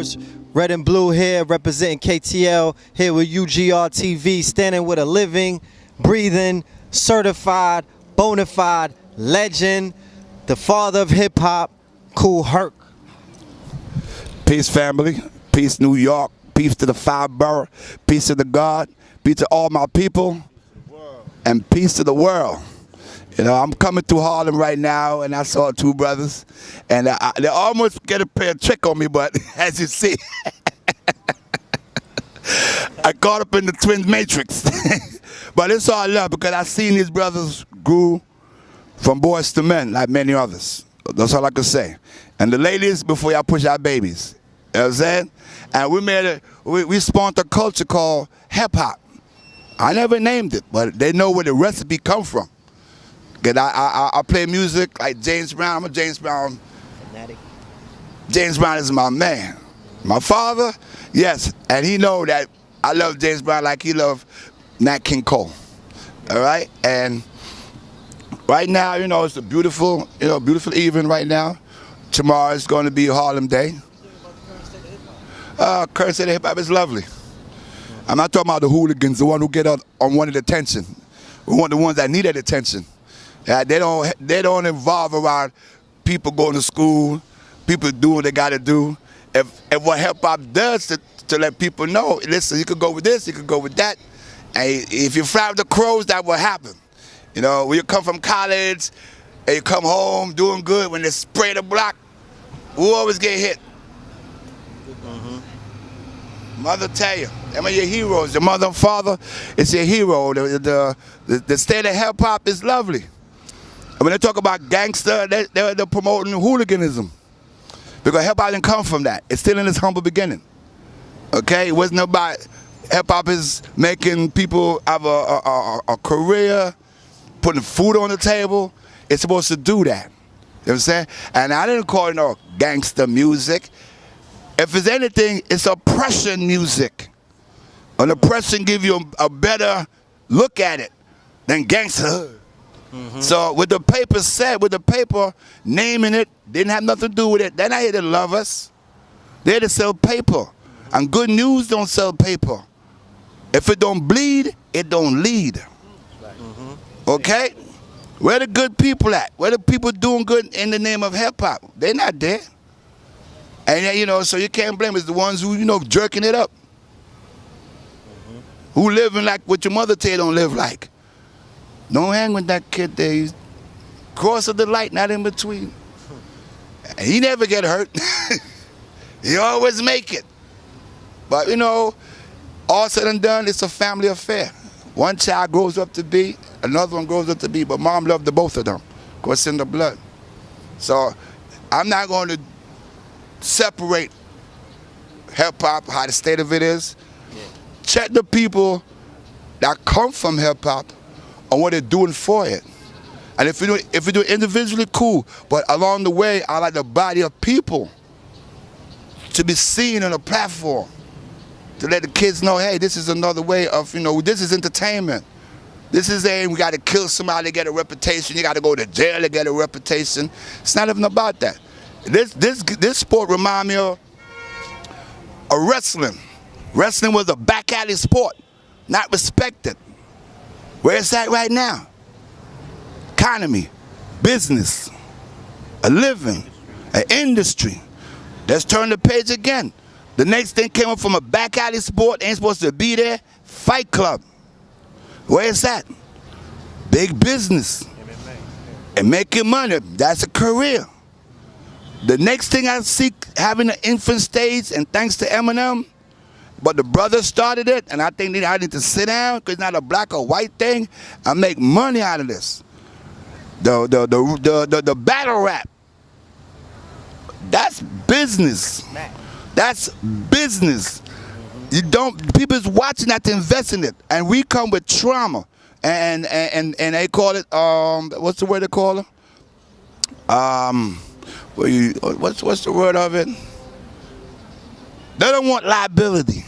Universe. Red and blue here, representing KTL, here with UGR TV, standing with a living, breathing, certified, bona fide legend, the father of hip hop, Kool Herc. Peace, family. Peace, New York. Peace to the 5 borough. Peace to the God. Peace to all my people. And peace to the world. You know, I'm coming through Harlem right now, and I saw 2 brothers, and they almost get a play a trick on me, but as you see, I caught up in the twin matrix. But it's all love, because I seen these brothers grew from boys to men, like many others. That's all I can say. And the ladies, before y'all push out babies. You know what I'm saying? And we spawned a culture called hip hop. I never named it, but they know where the recipe come from. Cause I play music like James Brown. I'm a James Brown fanatic. James Brown is my man. My father, yes, and he know that I love James Brown like he loved Nat King Cole. All right, and right now, you know, it's a beautiful, beautiful evening right now. Tomorrow is going to be Harlem Day. Current state of hip hop is lovely. I'm not talking about the hooligans, the one who get on wanted attention. We want the ones that need that attention. They don't involve around people going to school, people doing what they got to do. If what hip hop does to let people know, listen, you could go with this, you could go with that, and if you fly with the crows, that will happen. You know, when you come from college and you come home doing good, when they spray the block, who always get hit? Mother tell you, them are your heroes. Your mother and father is your hero. The state of hip hop is lovely. And when they talk about gangster, they're promoting hooliganism. Because hip hop didn't come from that. It's still in its humble beginning. Okay? It wasn't about hip hop is making people have a career, putting food on the table. It's supposed to do that. You know what I'm saying? And I didn't call it no gangster music. If it's anything, it's oppression music. And oppression give you a better look at it than gangster. So with the paper said, with the paper naming it, didn't have nothing to do with it. They're not here to love us. They're here to sell paper. And good news don't sell paper. If it don't bleed, it don't lead. Okay? Where the good people at? Where the people doing good in the name of hip hop? They're not there. And you know, so you can't blame us. The ones who, you know, jerking it up. Who living like what your mother tell you don't live like. Don't hang with that kid there. He's cross of the light, not in between. And he never get hurt. He always make it. But you know, all said and done, it's a family affair. One child grows up to be, another one grows up to be, but mom loved the both of them. Of course, in the blood. So I'm not going to separate hip-hop, how the state of it is. Check the people that come from hip-hop on what they're doing for it. And if you do it individually, cool. But along the way, I like the body of people to be seen on a platform, to let the kids know, hey, this is another way of, you know, this is entertainment. This is we got to kill somebody to get a reputation. You got to go to jail to get a reputation. It's not even about that. This sport remind me of wrestling. Wrestling was a back alley sport, not respected. Where it's at right now? Economy, business, a living, an industry. Let's turn the page again. The next thing came up from a back alley sport, ain't supposed to be there. Fight club. Where it's at? Big business. And making money. That's a career. The next thing I see having an infant stage, and thanks to Eminem, but the brothers started it, and I think I need to sit down, because it's not a black or white thing, and make money out of this. The battle rap, that's business. That's business. You don't, people's watching that to invest in it, and we come with trauma, and they call it, what's the word they call it? What's the word of it? They don't want liability.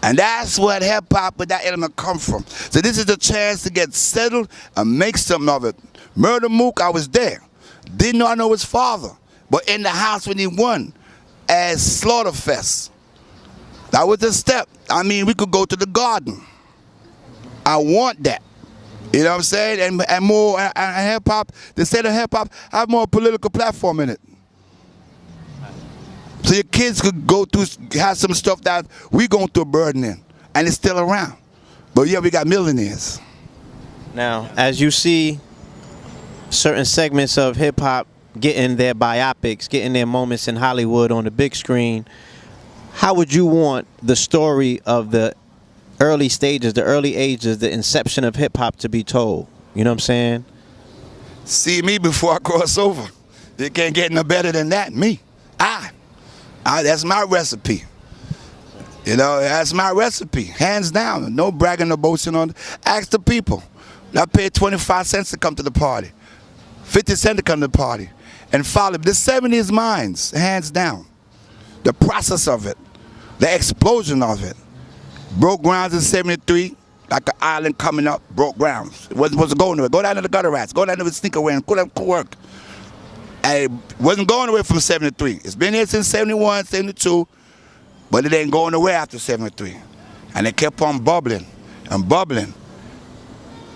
And that's what hip-hop with that element come from. So this is the chance to get settled and make something of it. Murder Mook, I was there. Didn't know I know his father. But in the house when he won, as Slaughterfest. That was a step. I mean, we could go to the garden. I want that. You know what I'm saying? And more hip-hop, the state of hip-hop have more political platform in it. So your kids could go through, have some stuff that we going through a burden in, and it's still around. But yeah, we got millionaires. Now, as you see certain segments of hip-hop getting their biopics, getting their moments in Hollywood on the big screen, how would you want the story of the early stages, the early ages, the inception of hip-hop to be told? You know what I'm saying? See me before I cross over. You can't get no better than that. Me. That's my recipe. You know, that's my recipe. Hands down. No bragging or boasting on it. Ask the people. I paid 25 cents to come to the party. 50 cents to come to the party. And follow. The 70s minds, hands down. The process of it. The explosion of it. Broke grounds in 73, like an island coming up, broke grounds. It wasn't supposed to go anywhere. Go down to the gutter rats. Go down to the sneaker wearing. Kool Herc. And it wasn't going away from 73. It's been here since 71, 72, but it ain't going away after 73. And it kept on bubbling and bubbling.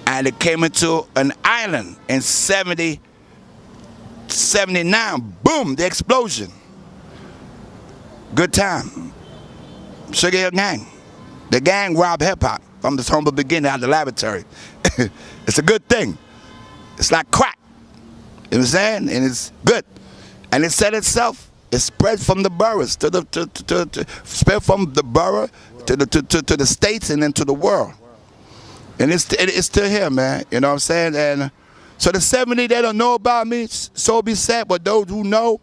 And it came into an island in 70, 79. Boom, the explosion. Good time. Sugar Hill Gang. The gang robbed hip-hop from the humble beginning out of the laboratory. It's a good thing. It's like crack. You know what I'm saying? And it's good. And it said itself. It spread from the boroughs spread from the borough to the states and then to the world. And it's still here, man. You know what I'm saying? And so the 70, they don't know about me, so be sad. But those who know,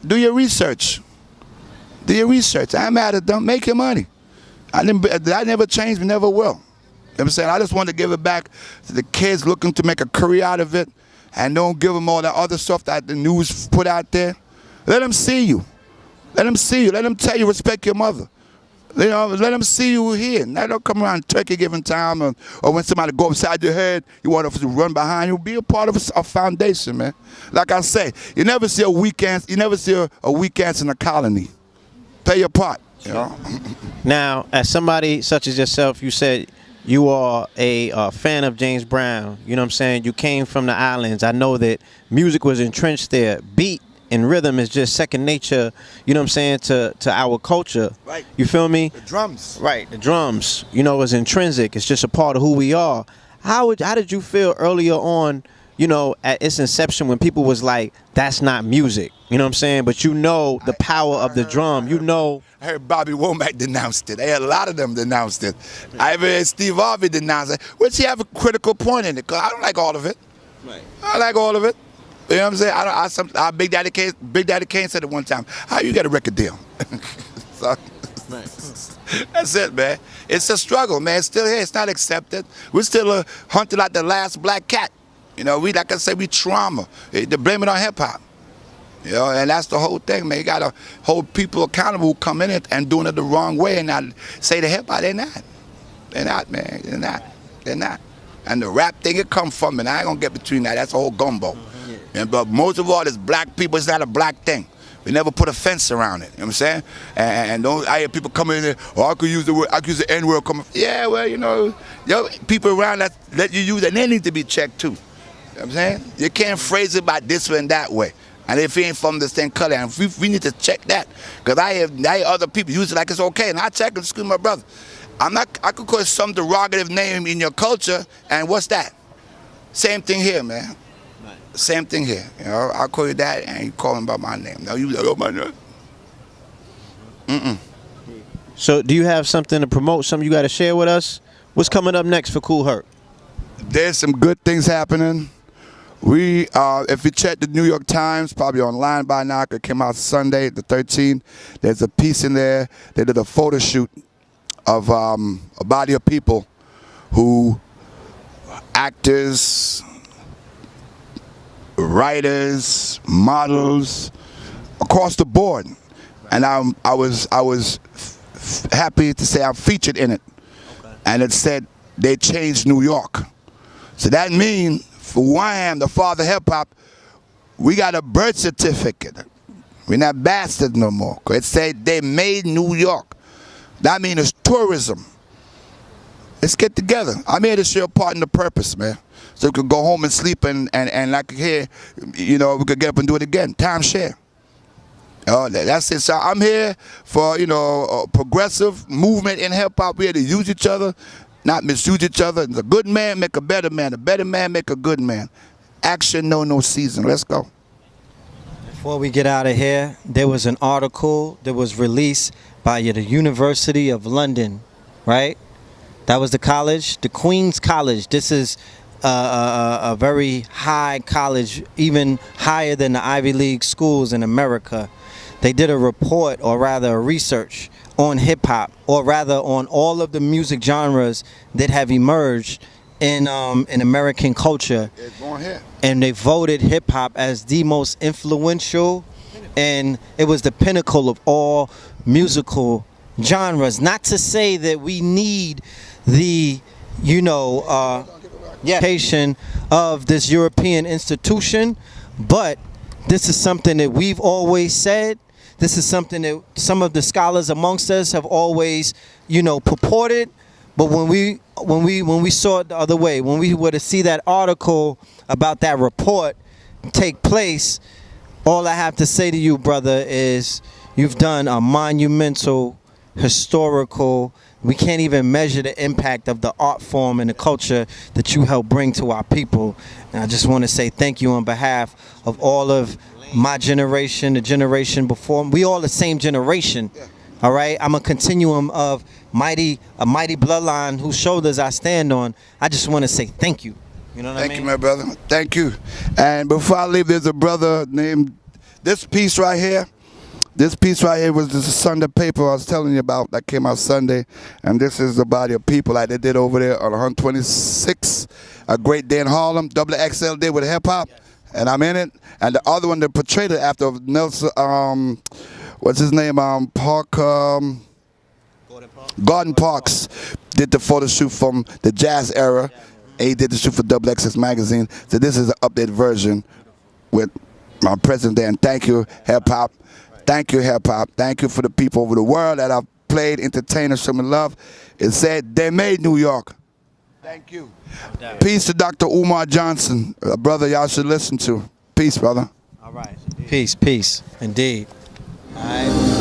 do your research. Do your research. I'm mad at them. Make your money. I never changed, we never will. You know what I'm saying? I just want to give it back to the kids looking to make a career out of it, and don't give them all that other stuff that the news put out there. Let them see you. Let them see you. Let them tell you respect your mother. You know, let them see you here. Now don't come around turkey giving time, or when somebody go upside your head, you want to run behind you. Be a part of a foundation, man. Like I say, you never see a weak ant. You never see a weak ant in a colony. Play your part. You know? Now, as somebody such as yourself, you said you are a fan of James Brown. You know what I'm saying? You came from the islands. I know that music was entrenched there. Beat and rhythm is just second nature, you know what I'm saying, to our culture. Right. You feel me? The drums. Right, the drums, you know, is intrinsic. It's just a part of who we are. How did you feel earlier on, you know, at its inception when people was like, that's not music? You know what I'm saying? But you know the power of the drum. You know. I heard Bobby Womack denounced it. I heard a lot of them denounced it. I even heard Steve Harvey denounce it, which he have a critical point in it, because I don't like all of it. Right. I like all of it. You know what I'm saying? Big Daddy Kane said it one time, how you get a record deal? So, that's it, man. It's a struggle, man. It's still here. It's not accepted. We're still hunting like the last black cat. You know, like I said, we trauma. They blame it on hip-hop. You know, and that's the whole thing, man. You got to hold people accountable who come in it and doing it the wrong way and not say to hip-hop, they're not. They're not, man. They're not. They're not. And the rap thing, it come from, and I ain't going to get between that. That's a whole gumbo. But most of all, it's black people. It's not a black thing. We never put a fence around it. You know what I'm saying? And don't, I hear people coming in there, oh, I could use the word, I could use the N-word. Yeah, well, you know, people around that let you use it, and they need to be checked too. You know what I'm saying? You can't phrase it by this way and that way. And if he ain't from the same color, and we need to check that. Because I hear other people use it like it's okay, and I check and scream my brother. I could call it some derogative name in your culture, and what's that? Same thing here, man. Same thing here. You know, I'll call you that, and you call him by my name. Now you like, oh, my name. So do you have something to promote, something you got to share with us? What's coming up next for Kool Herc? There's some good things happening. We, if you check the New York Times, probably online by now, it came out Sunday, the 13th. There's a piece in there. They did a photo shoot of a body of people who, actors, writers, models, across the board. And I was happy to say I'm featured in it. Okay. And it said they changed New York. So that means, for who I am, the father of hip hop, we got a birth certificate. We're not bastards no more. It said they made New York. That means it's tourism. Let's get together. I'm here to share a part in the purpose, man. So we could go home and sleep and like here, you know, we could get up and do it again. Time share. Oh, that's it. So I'm here for, you know, a progressive movement in hip-hop. We're here to use each other, not misuse each other. The good man make a better man. A better man make a good man. Action, no season. Let's go. Before we get out of here, there was an article that was released by the University of London, right? That was the college, the Queen's College. This is a very high college, even higher than the Ivy League schools in America. They did a report, or rather a research, on hip-hop, or rather on all of the music genres that have emerged in American culture. And they voted hip-hop as the most influential, and it was the pinnacle of all musical genres. Not to say that we need the, you know, education of this European institution, but this is something that we've always said. This is something that some of the scholars amongst us have always, you know, purported. But when we saw it the other way, when we were to see that article about that report take place, all I have to say to you, brother, is you've done a monumental, historical, we can't even measure the impact of the art form and the culture that you helped bring to our people. And I just want to say thank you on behalf of all of my generation, the generation before. We all the same generation. All right, I'm a continuum of a mighty bloodline whose shoulders I stand on. I just want to say thank you. You know what I mean? Thank you, my brother. Thank you. And before I leave, there's a brother named, this piece right here. This piece right here was the Sunday paper I was telling you about that came out Sunday. And this is the body of people like they did over there on 126, a great day in Harlem. XXL did with hip hop, and I'm in it. And the other one that portrayed it after Nelson, what's his name? Gordon Parks did the photo shoot from the jazz era. And he did the shoot for XXX magazine. So this is an updated version with my present day. And thank you, hip hop. Thank you, hip hop. Thank you for the people over the world that I've played, entertained, shown me love. It said they made New York. Thank you. Peace to Dr. Umar Johnson, a brother y'all should listen to. Peace, brother. All right. Peace, peace. Indeed. All right.